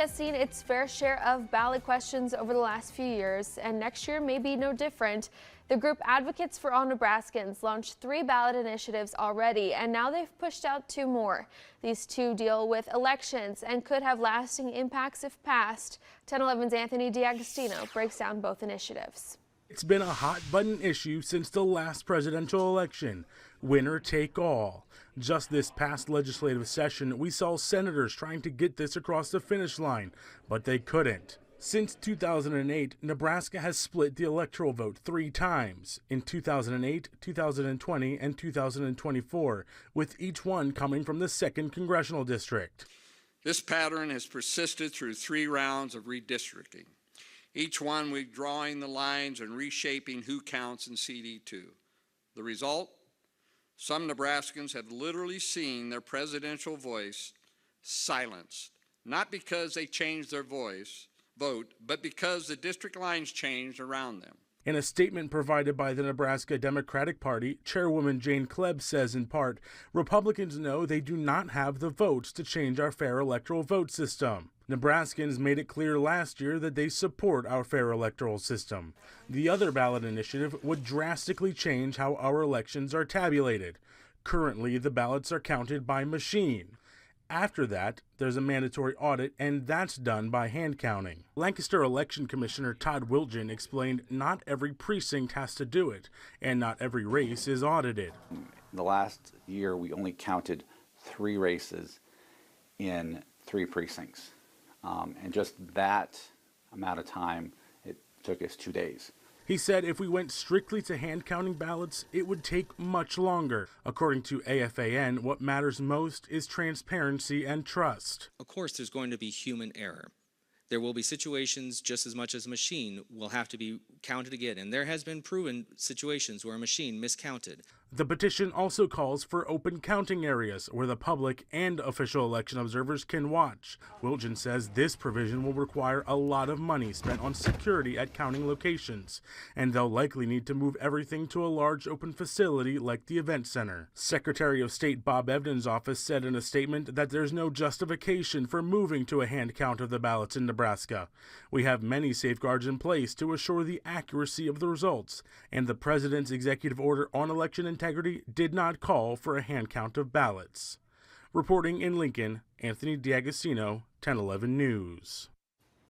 Has seen its fair share of ballot questions over the last few years, and next year may be no different. The group Advocates for All Nebraskans launched 3 ballot initiatives already, and now they've pushed out 2 more. These 2 deal with elections and could have lasting impacts if passed. 1011's Anthony D'Agostino breaks down both initiatives. It's been a hot-button issue since the last presidential election. Winner take all. Just this past legislative session, we saw senators trying to get this across the finish line, but they couldn't. Since 2008, Nebraska has split the electoral vote 3 times, in 2008, 2020, and 2024, with each one coming from the 2nd Congressional District. This pattern has persisted through 3 rounds of redistricting, each one withdrawing the lines and reshaping who counts in CD2. The result? Some Nebraskans have literally seen their presidential voice silenced, not because they changed their vote, but because the district lines changed around them. In a statement provided by the Nebraska Democratic Party, Chairwoman Jane Klebb says in part, Republicans know they do not have the votes to change our fair electoral vote system. Nebraskans made it clear last year that they support our fair electoral system. The other ballot initiative would drastically change how our elections are tabulated. Currently, the ballots are counted by machine. After that, there's a mandatory audit, and that's done by hand counting. Lancaster Election Commissioner Todd Wilgen explained not every precinct has to do it, and not every race is audited. The last year, we only counted 3 races in 3 precincts. And just that amount of time, it took us 2 days. He said if we went strictly to hand counting ballots, it would take much longer. According to AFAN, what matters most is transparency and trust. Of course, there's going to be human error. There will be situations just as much as a machine will have to be counted again. And there has been proven situations where a machine miscounted. The petition also calls for open counting areas where the public and official election observers can watch. Wilgen says this provision will require a lot of money spent on security at counting locations, and they'll likely need to move everything to a large open facility like the event center. Secretary of State Bob Evans' office said in a statement that there's no justification for moving to a hand count of the ballots in Nebraska. We have many safeguards in place to assure the accuracy of the results, and the president's executive order on election integrity did not call for a hand count of ballots. Reporting in Lincoln, Anthony D'Agostino, 1011 News.